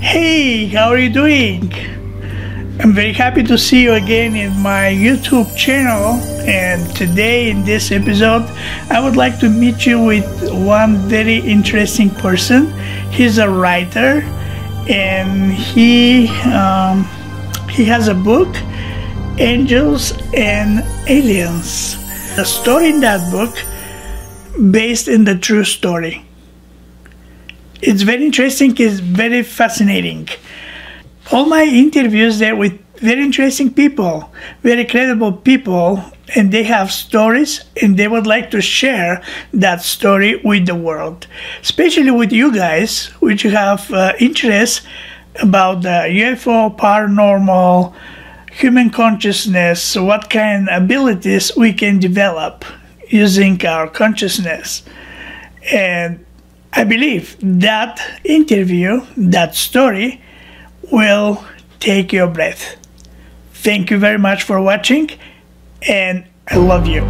Hey, how are you doing? I'm very happy to see you again in my YouTube channel, and today in this episode I would like to meet you with one very interesting person. He's a writer, and he has a book, Angels and Aliens. The story in that book based in the true story. It's very interesting, it's very fascinating. All my interviews are with very interesting people, very credible people, and they have stories and they would like to share that story with the world. Especially with you guys, which have interest about the UFO, paranormal, human consciousness, what kind of abilities we can develop using our consciousness. And I believe that interview, that story, will take your breath. Thank you very much for watching, and I love you.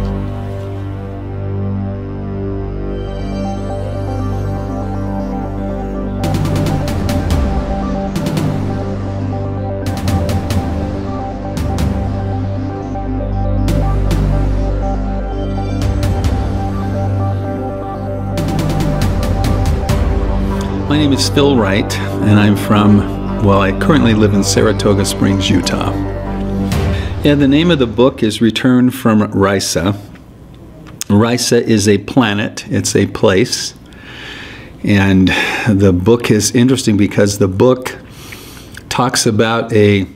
My name is Phil Wright, and I'm from, well, I currently live in Saratoga Springs, Utah. Yeah, the name of the book is Return from Risa. Risa is a planet, it's a place. And the book is interesting because the book talks about a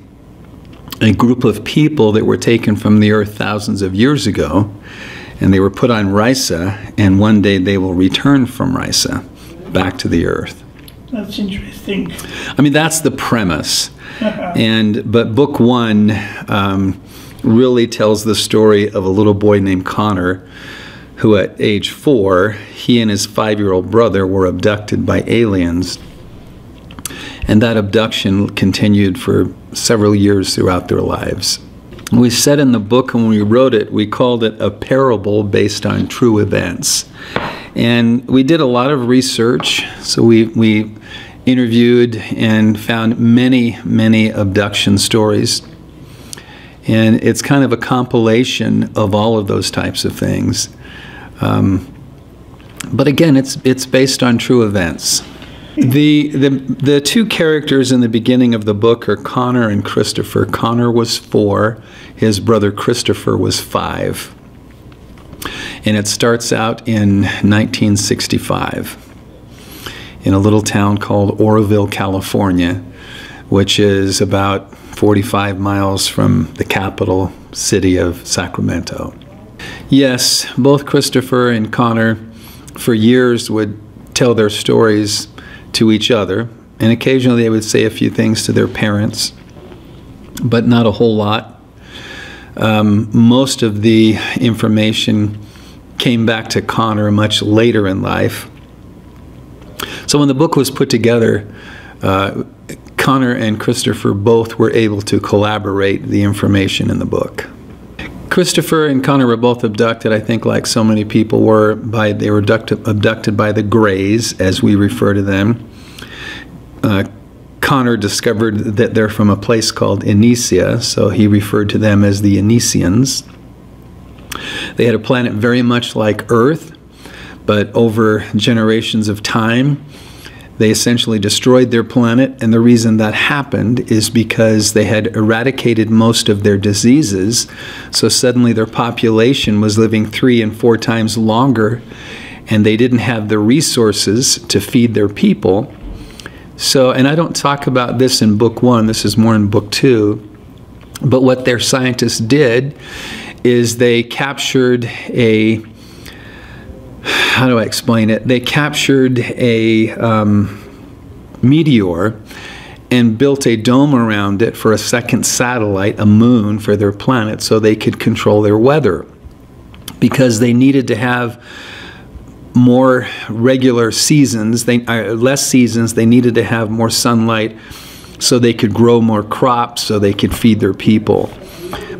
group of people that were taken from the earth thousands of years ago, and they were put on Risa, and one day they will return from Risa back to the earth. That's interesting. I mean, that's the premise. But book one really tells the story of a little boy named Connor, who at age 4, he and his 5-year-old brother were abducted by aliens. And that abduction continued for several years throughout their lives. We said in the book, when we wrote it, we called it a parable based on true events. And we did a lot of research, so we interviewed and found many abduction stories. And it's kind of a compilation of all of those types of things. But again, it's based on true events. The two characters in the beginning of the book are Connor and Christopher. Connor was 4, his brother Christopher was 5. And it starts out in 1965 in a little town called Oroville, California, which is about 45 miles from the capital city of Sacramento. Yes, both Christopher and Connor for years would tell their stories to each other, and occasionally they would say a few things to their parents, but not a whole lot. Most of the information came back to Connor much later in life. So when the book was put together, Connor and Christopher both were able to collaborate the information in the book. Christopher and Connor were both abducted, I think like so many people were, they were abducted by the Greys, as we refer to them. Connor discovered that they're from a place called Inicia, so he referred to them as the Inicians. They had a planet very much like Earth, but over generations of time, they essentially destroyed their planet, and the reason that happened is because they had eradicated most of their diseases, so suddenly their population was living 3 and 4 times longer, and they didn't have the resources to feed their people. So, and I don't talk about this in book 1, this is more in book 2, but what their scientists did is they captured a, how do I explain it? They captured a meteor and built a dome around it for a second satellite, a moon for their planet, so they could control their weather. Because they needed to have more regular seasons, less seasons, they needed to have more sunlight so they could grow more crops, so they could feed their people.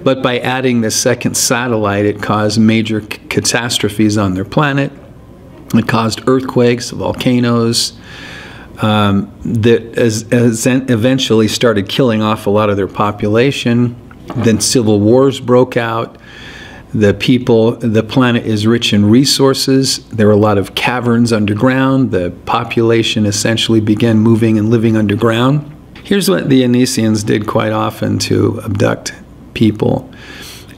But by adding this second satellite, it caused major catastrophes on their planet. It caused earthquakes, volcanoes, that eventually started killing off a lot of their population. Then civil wars broke out. The planet is rich in resources. There were a lot of caverns underground. The population essentially began moving and living underground. Here's what the Anisians did quite often to abduct people,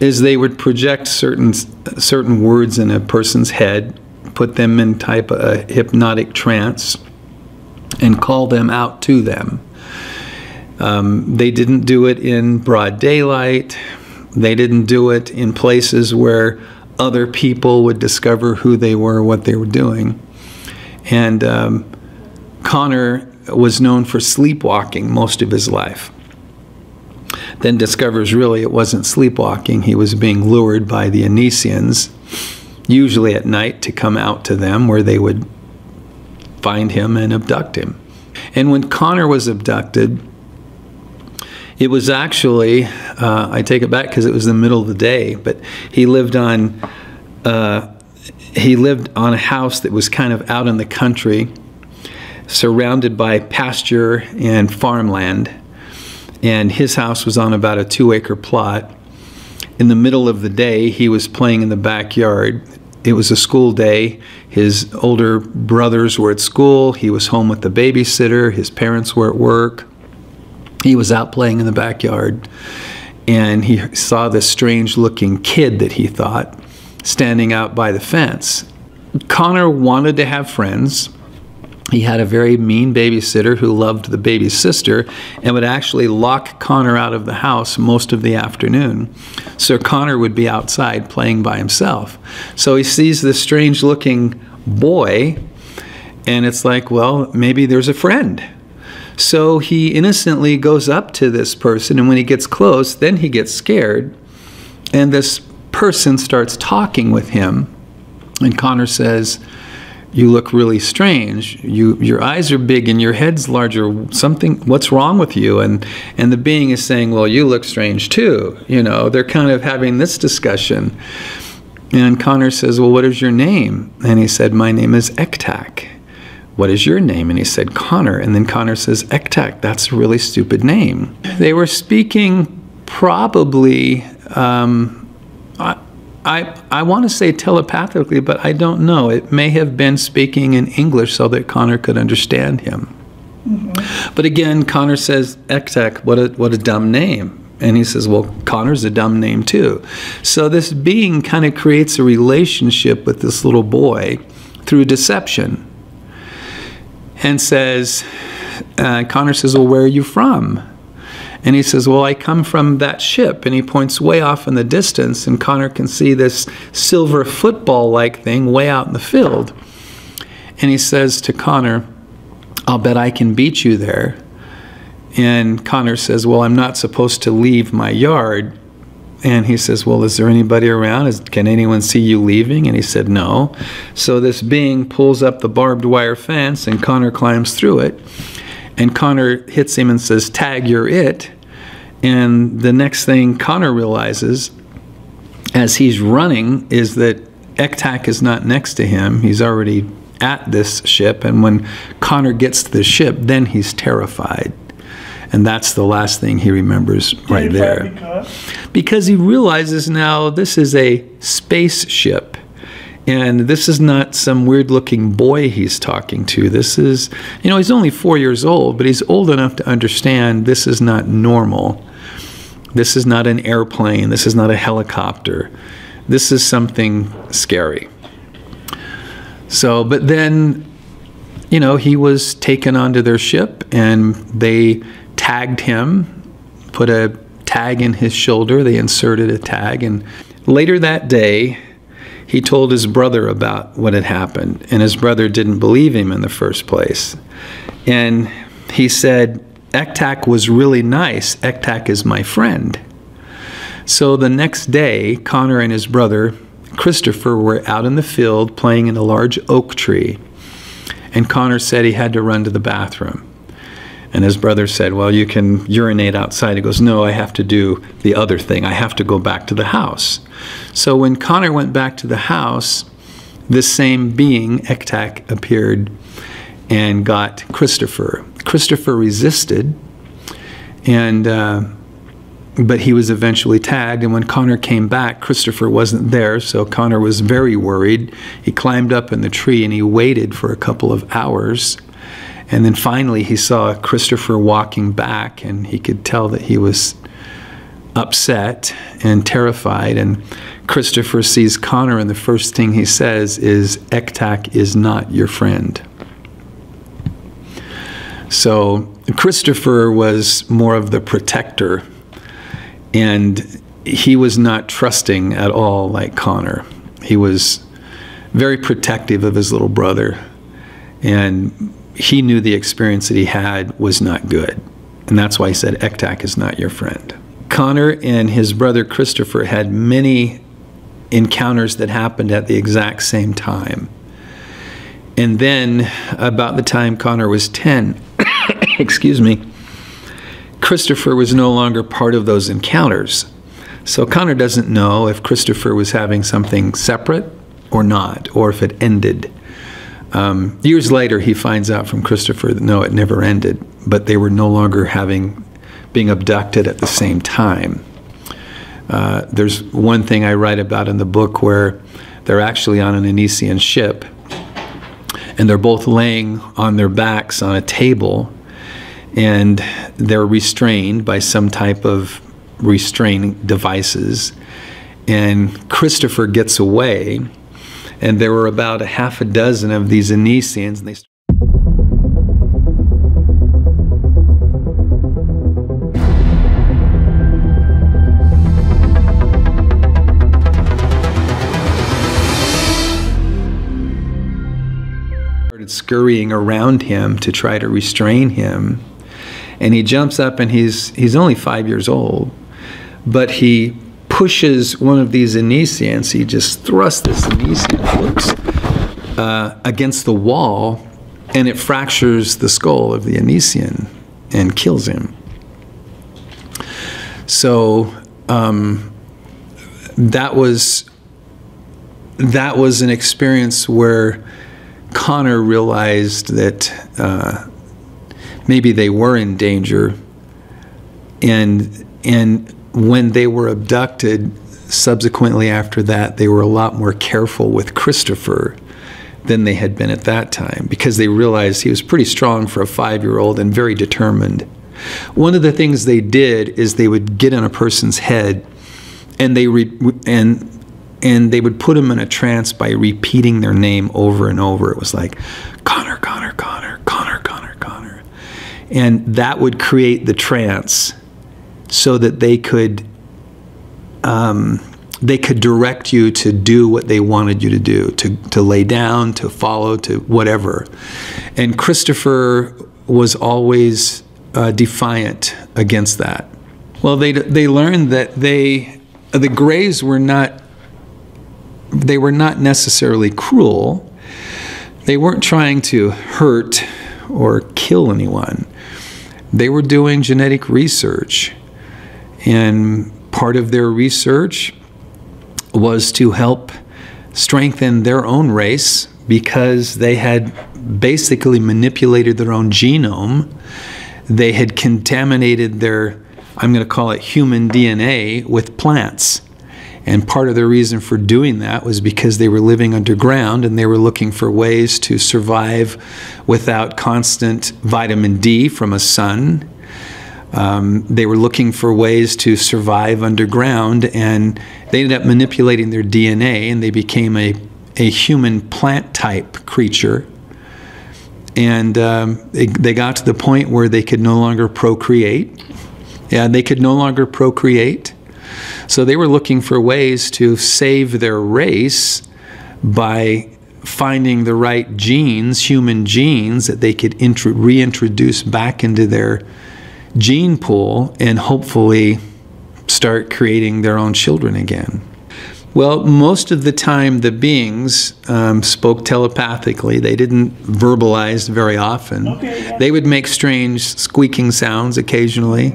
is they would project certain words in a person's head, put them in type of a hypnotic trance, and call them out to them. They didn't do it in broad daylight. They didn't do it in places where other people would discover who they were, what they were doing. And Connor was known for sleepwalking most of his life. Then discovers really it wasn't sleepwalking. He was being lured by the Anisians, usually at night, to come out to them where they would find him and abduct him. And when Connor was abducted, it was actually, I take it back because it was the middle of the day, but he lived on a house that was kind of out in the country, surrounded by pasture and farmland. And his house was on about a 2-acre plot. In the middle of the day, he was playing in the backyard. It was a school day. His older brothers were at school. He was home with the babysitter. His parents were at work. He was out playing in the backyard, and he saw this strange-looking kid that he thought standing out by the fence. Connor wanted to have friends. He had a very mean babysitter who loved the baby's sister and would actually lock Connor out of the house most of the afternoon. So Connor would be outside playing by himself. So he sees this strange-looking boy, and it's like, well, maybe there's a friend. So he innocently goes up to this person, and when he gets close, then he gets scared, and this person starts talking with him, and Connor says, "You look really strange. Your eyes are big and your head's larger. What's wrong with you?" And the being is saying, "Well, you look strange too." You know, they're kind of having this discussion. And Connor says, "Well, what is your name?" And he said, "My name is Ektak." "What is your name?" And he said, "Connor." And then Connor says, "Ektak, that's a really stupid name." They were speaking probably, I want to say telepathically, but I don't know. It may have been speaking in English so that Connor could understand him. Mm-hmm. But again, Connor says, "Ektak, what a dumb name." And he says, "Well, Connor's a dumb name too." So this being kind of creates a relationship with this little boy through deception. And says, Connor says, "Well, where are you from?" And he says, "Well, I come from that ship." And he points way off in the distance, and Connor can see this silver football-like thing way out in the field. And he says to Connor, "I'll bet I can beat you there." And Connor says, "Well, I'm not supposed to leave my yard." And he says, "Well, is there anybody around? Can anyone see you leaving?" And he said, "No." So this being pulls up the barbed wire fence, and Connor climbs through it. And Connor hits him and says, "Tag, you're it." And the next thing Connor realizes as he's running is that Ektak is not next to him. He's already at this ship. And when Connor gets to the ship, then he's terrified. And that's the last thing he remembers right there. Because he realizes now this is a spaceship. And this is not some weird-looking boy he's talking to. This is, you know, he's only 4 years old, but he's old enough to understand this is not normal. This is not an airplane. This is not a helicopter. This is something scary. So, but then, you know, he was taken onto their ship, and they tagged him, put a tag in his shoulder. They inserted a tag, and later that day, he told his brother about what had happened, and his brother didn't believe him in the first place. And he said, "Ektak was really nice. Ektak is my friend." So the next day, Connor and his brother, Christopher, were out in the field playing in a large oak tree. And Connor said he had to run to the bathroom. And his brother said, "Well, you can urinate outside." He goes, "No, I have to do the other thing. I have to go back to the house." So when Connor went back to the house, this same being, Ektak, appeared. and got Christopher. Christopher resisted, and but he was eventually tagged, and when Connor came back, Christopher wasn't there, so Connor was very worried. He climbed up in the tree and he waited for a couple of hours, and then finally he saw Christopher walking back, and he could tell that he was upset and terrified, and Christopher sees Connor, and the first thing he says is, "Ektak is not your friend." So Christopher was more of the protector, and he was not trusting at all like Connor. He was very protective of his little brother, and he knew the experience that he had was not good. And that's why he said, "Ektak is not your friend." Connor and his brother Christopher had many encounters that happened at the exact same time. And then, about the time Connor was 10, excuse me, Christopher was no longer part of those encounters. So Connor doesn't know if Christopher was having something separate or not, or if it ended. Years later, he finds out from Christopher that no, it never ended, but they were no longer being abducted at the same time. There's one thing I write about in the book where they're actually on an Anisian ship, and they're both laying on their backs on a table, and they're restrained by some type of restraining devices, and Christopher gets away, and there were about a half a dozen of these Anisians, and they started scurrying around him to try to restrain him. And he jumps up, and he's only 5 years old, but he pushes one of these Anisians. He just thrusts this Anisian against the wall, and it fractures the skull of the Anisian and kills him. So that was an experience where Connor realized that maybe they were in danger, and when they were abducted, subsequently after that, they were a lot more careful with Christopher than they had been at that time, because they realized he was pretty strong for a 5-year-old and very determined. One of the things they did is they would get in a person's head, and they would put them in a trance by repeating their name over and over. It was like, Connor, Connor, Connor, Connor, Connor, Connor. And that would create the trance so that they could direct you to do what they wanted you to do, to lay down, to follow, to whatever. And Christopher was always defiant against that. Well, they learned that the Greys were not necessarily cruel. They weren't trying to hurt or kill anyone. They were doing genetic research, and part of their research was to help strengthen their own race, because they had basically manipulated their own genome. They had contaminated their, I'm going to call it human DNA, with plants. And part of the reason for doing that was because they were living underground, and they were looking for ways to survive without constant vitamin D from a sun. They were looking for ways to survive underground, and they ended up manipulating their DNA, and they became a human plant type creature. And they got to the point where they could no longer procreate. Yeah, they could no longer procreate. So they were looking for ways to save their race by finding the right genes, human genes, that they could reintroduce back into their gene pool and hopefully start creating their own children again. Well, most of the time the beings spoke telepathically. They didn't verbalize very often. Okay. They would make strange squeaking sounds occasionally.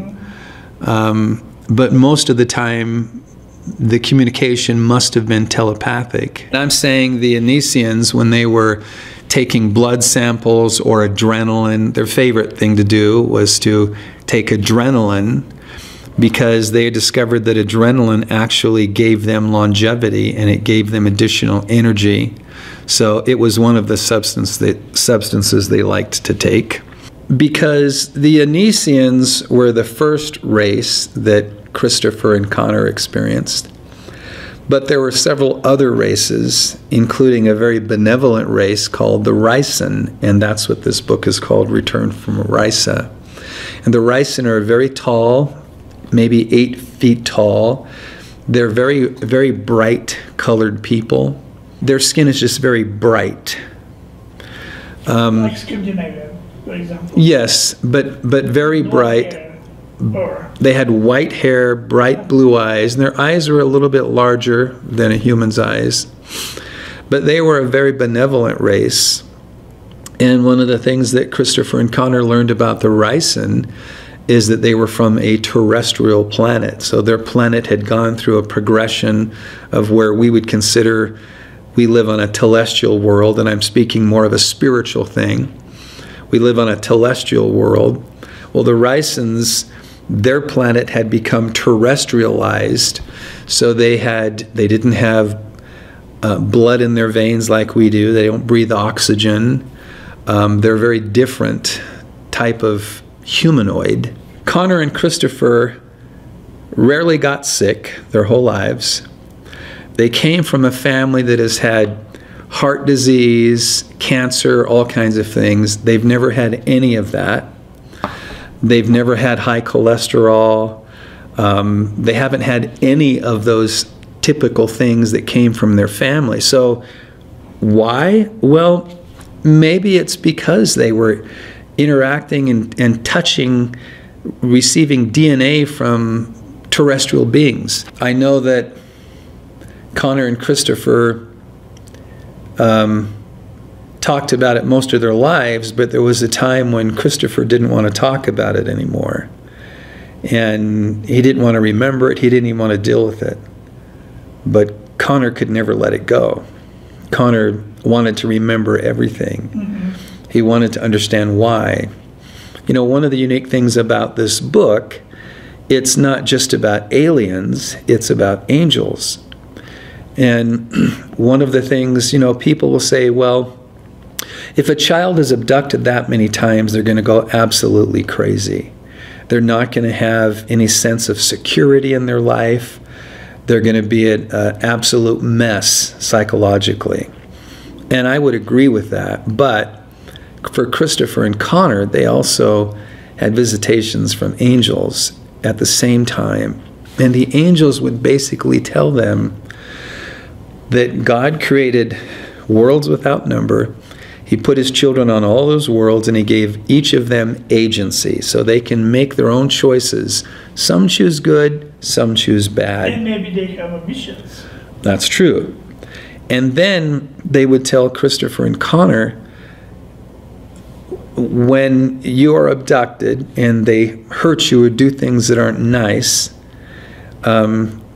But most of the time, the communication must have been telepathic. And I'm saying the Anisians, when they were taking blood samples or adrenaline, their favorite thing to do was to take adrenaline, because they had discovered that adrenaline actually gave them longevity and it gave them additional energy. So it was one of the substances they liked to take. Because the Anisians were the first race that Christopher and Connor experienced. But there were several other races, including a very benevolent race called the Raisin, and that's what this book is called, Return from Risa. And the Raisin are very tall, maybe 8 feet tall. They're very, very bright colored people. Their skin is just very bright. Like Scandinavia, for example. Yes, but very bright. Or They had white hair, bright blue eyes, and their eyes were a little bit larger than a human's eyes. But they were a very benevolent race. And one of the things that Christopher and Connor learned about the Raisin is that they were from a terrestrial planet. So their planet had gone through a progression of where we would consider we live on a telestial world, and I'm speaking more of a spiritual thing. We live on a telestial world. Well, the Raisins, their planet had become terrestrialized, so they didn't have blood in their veins like we do. They don't breathe oxygen. They're a very different type of humanoid. Connor and Christopher rarely got sick their whole lives. They came from a family that has had heart disease, cancer, all kinds of things. They've never had any of that. They've never had high cholesterol. They haven't had any of those typical things that came from their family. So why? Well, maybe it's because they were interacting and touching, receiving DNA from terrestrial beings. I know that Connor and Christopher talked about it most of their lives, but there was a time when Christopher didn't want to talk about it anymore. And he didn't want to remember it. He didn't even want to deal with it. But Connor could never let it go. Connor wanted to remember everything. Mm-hmm. He wanted to understand why. You know, one of the unique things about this book, it's not just about aliens, it's about angels. And one of the things, you know, people will say, well, if a child is abducted that many times, they're going to go absolutely crazy. They're not going to have any sense of security in their life. They're going to be an absolute mess psychologically. And I would agree with that. But for Christopher and Connor, they also had visitations from angels at the same time. And the angels would basically tell them that God created worlds without number. He put his children on all those worlds, and he gave each of them agency so they can make their own choices. Some choose good, some choose bad. And maybe they have ambitions. That's true. And then they would tell Christopher and Connor, when you are abducted and they hurt you or do things that aren't nice,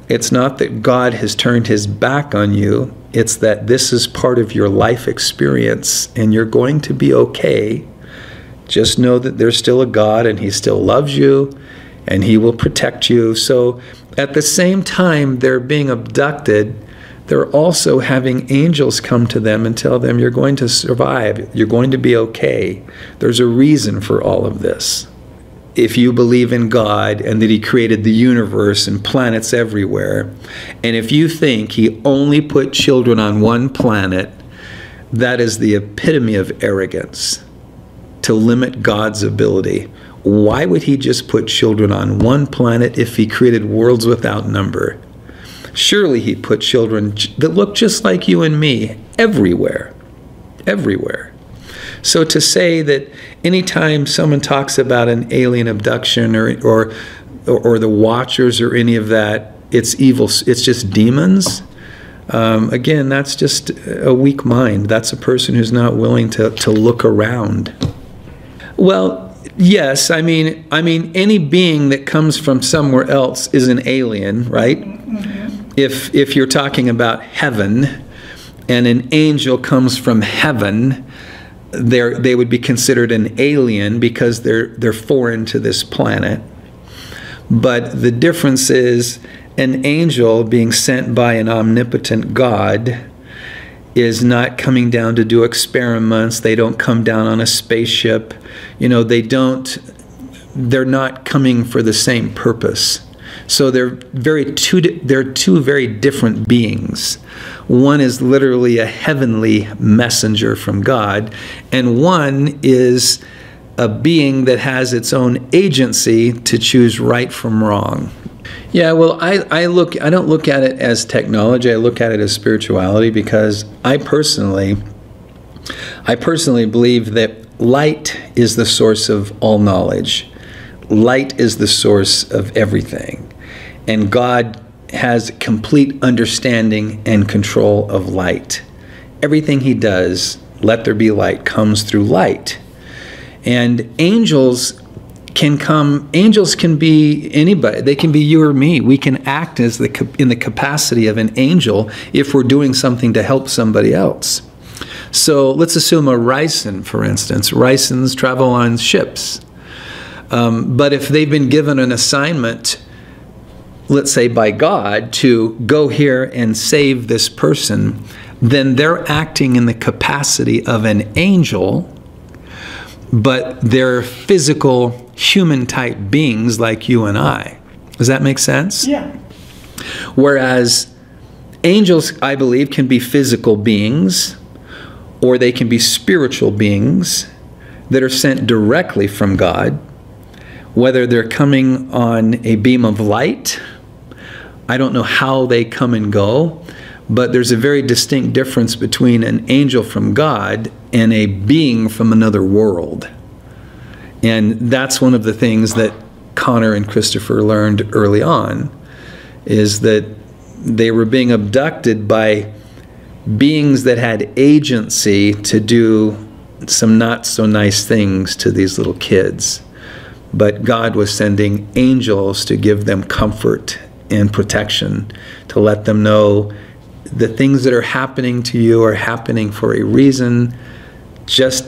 it's not that God has turned his back on you. It's that this is part of your life experience and you're going to be okay. Just know that there's still a God and he still loves you and he will protect you. So at the same time they're being abducted, they're also having angels come to them and tell them you're going to survive, you're going to be okay. There's a reason for all of this. If you believe in God and that he created the universe and planets everywhere, and if you think he only put children on one planet, that is the epitome of arrogance, to limit God's ability. Why would he just put children on one planet if he created worlds without number? Surely he put children that look just like you and me everywhere, everywhere. So to say that anytime someone talks about an alien abduction or the Watchers or any of that, it's evil, it's just demons, again, that's just a weak mind. That's a person who's not willing to look around. Well, yes, I mean, any being that comes from somewhere else is an alien, right? Mm-hmm. if you're talking about heaven and an angel comes from heaven, they would be considered an alien because they're foreign to this planet. But the difference is an angel being sent by an omnipotent God is not coming down to do experiments. They don't come down on a spaceship. You know, they're not coming for the same purpose. So they're two very different beings. One is literally a heavenly messenger from God, and one is a being that has its own agency to choose right from wrong. Yeah, well, I don't look at it as technology. I look at it as spirituality, because I personally believe that light is the source of all knowledge. Light is the source of everything. And God has complete understanding and control of light. Everything he does, let there be light, comes through light. And angels can be anybody. They can be you or me. We can act in the capacity of an angel if we're doing something to help somebody else. So let's assume a Ryson, for instance. Rysons travel on ships. But if they've been given an assignment, let's say by God, to go here and save this person, then they're acting in the capacity of an angel, but they're physical, human-type beings like you and I. Does that make sense? Yeah. Whereas angels, I believe, can be physical beings, or they can be spiritual beings that are sent directly from God. Whether they're coming on a beam of light, I don't know how they come and go, but there's a very distinct difference between an angel from God and a being from another world. And that's one of the things that Connor and Christopher learned early on, is that they were being abducted by beings that had agency to do some not so nice things to these little kids. But God was sending angels to give them comfort and protection, to let them know the things that are happening to you are happening for a reason. Just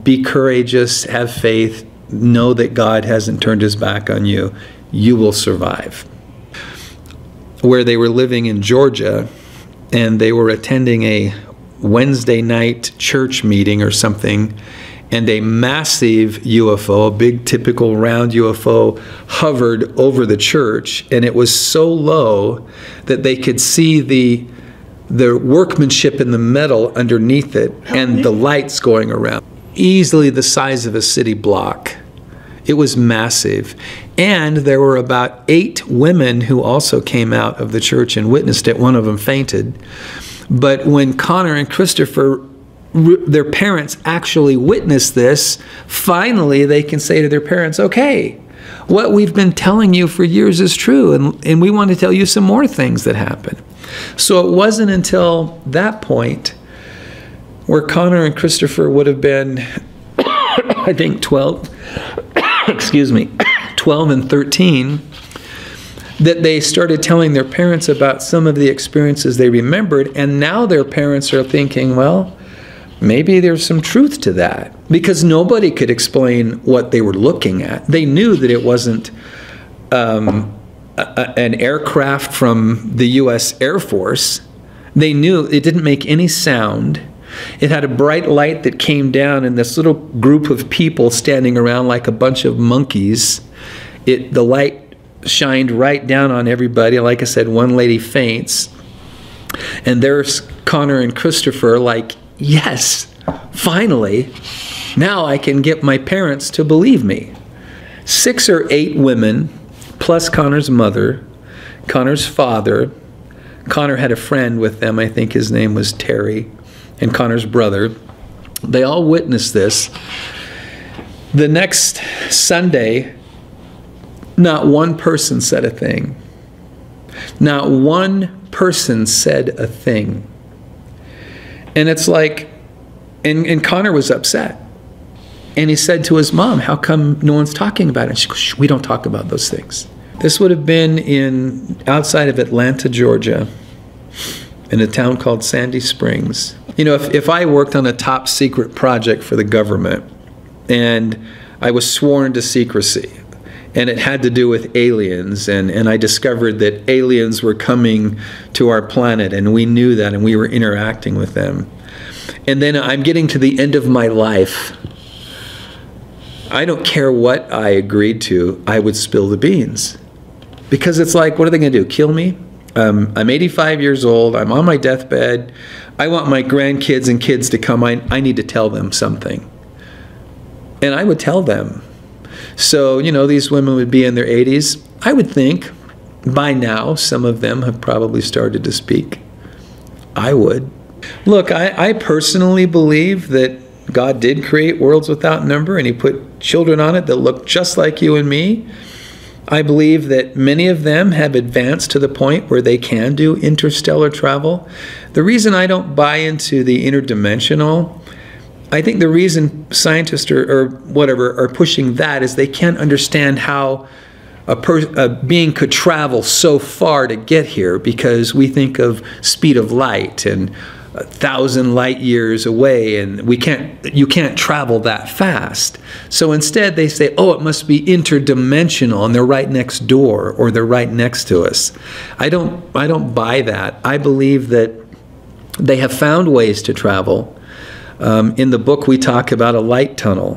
be courageous, have faith, know that God hasn't turned his back on you. You will survive. Where they were living in Georgia, and they were attending a Wednesday night church meeting or something, and a massive UFO, a big typical round UFO, hovered over the church, and it was so low that they could see the workmanship in the metal underneath it and the lights going around. Easily the size of a city block. It was massive. And there were about 8 women who also came out of the church and witnessed it. One of them fainted. But when Connor and Christopher, their parents, actually witnessed this, finally they can say to their parents, okay, what we've been telling you for years is true, and we want to tell you some more things that happened. So it wasn't until that point where Connor and Christopher would have been, I think 12, excuse me, 12 and 13, that they started telling their parents about some of the experiences they remembered, and now their parents are thinking, well, maybe there's some truth to that, because nobody could explain what they were looking at. They knew that it wasn't an aircraft from the U.S. Air Force. They knew it didn't make any sound. It had a bright light that came down, and this little group of people standing around like a bunch of monkeys. The light shined right down on everybody. Like I said, one lady faints. And there's Connor and Christopher like, yes, finally, now I can get my parents to believe me. 6 or 8 women, plus Connor's mother, Connor's father. Connor had a friend with them, I think his name was Terry, and Connor's brother. They all witnessed this. The next Sunday, not one person said a thing. Not one person said a thing. And it's like, and Connor was upset. And he said to his mom, how come no one's talking about it? And she goes, we don't talk about those things. This would have been outside of Atlanta, Georgia, in a town called Sandy Springs. You know, if I worked on a top secret project for the government and I was sworn to secrecy and it had to do with aliens, and I discovered that aliens were coming to our planet and we knew that and we were interacting with them, and then I'm getting to the end of my life, I don't care what I agreed to, I would spill the beans. Because it's like, what are they going to do, kill me? I'm 85 years old, I'm on my deathbed, I want my grandkids and kids to come, I need to tell them something. And I would tell them. So, you know, these women would be in their 80s. I would think by now some of them have probably started to speak. I would. Look, I personally believe that God did create worlds without number, and He put children on it that look just like you and me. I believe that many of them have advanced to the point where they can do interstellar travel. The reason I don't buy into the interdimensional, I think the reason scientists or whatever are pushing that is they can't understand how a being could travel so far to get here, because we think of speed of light and 1,000 light years away, and you can't travel that fast. So instead they say, oh, it must be interdimensional and they're right next door or they're right next to us. I don't buy that. I believe that they have found ways to travel. In the book we talk about a light tunnel,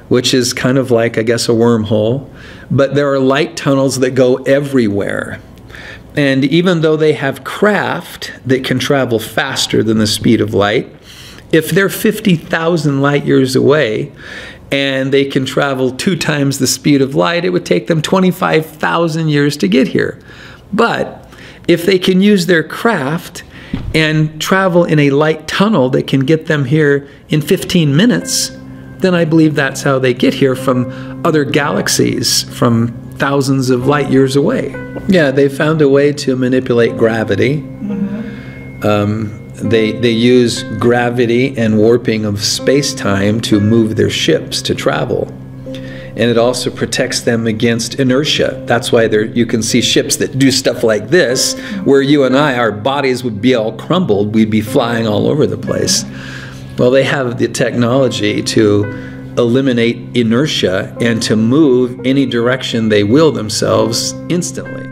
which is kind of like, I guess, a wormhole, but there are light tunnels that go everywhere. And even though they have craft that can travel faster than the speed of light, if they're 50,000 light years away and they can travel 2 times the speed of light, it would take them 25,000 years to get here. But if they can use their craft and travel in a light tunnel that can get them here in 15 minutes, then I believe that's how they get here from other galaxies, from thousands of light years away. Yeah, they found a way to manipulate gravity. They use gravity and warping of space-time to move their ships to travel. And it also protects them against inertia. That's why you can see ships that do stuff like this, where you and I, our bodies would be all crumbled, we'd be flying all over the place. Well, they have the technology to eliminate inertia and to move any direction they will themselves instantly.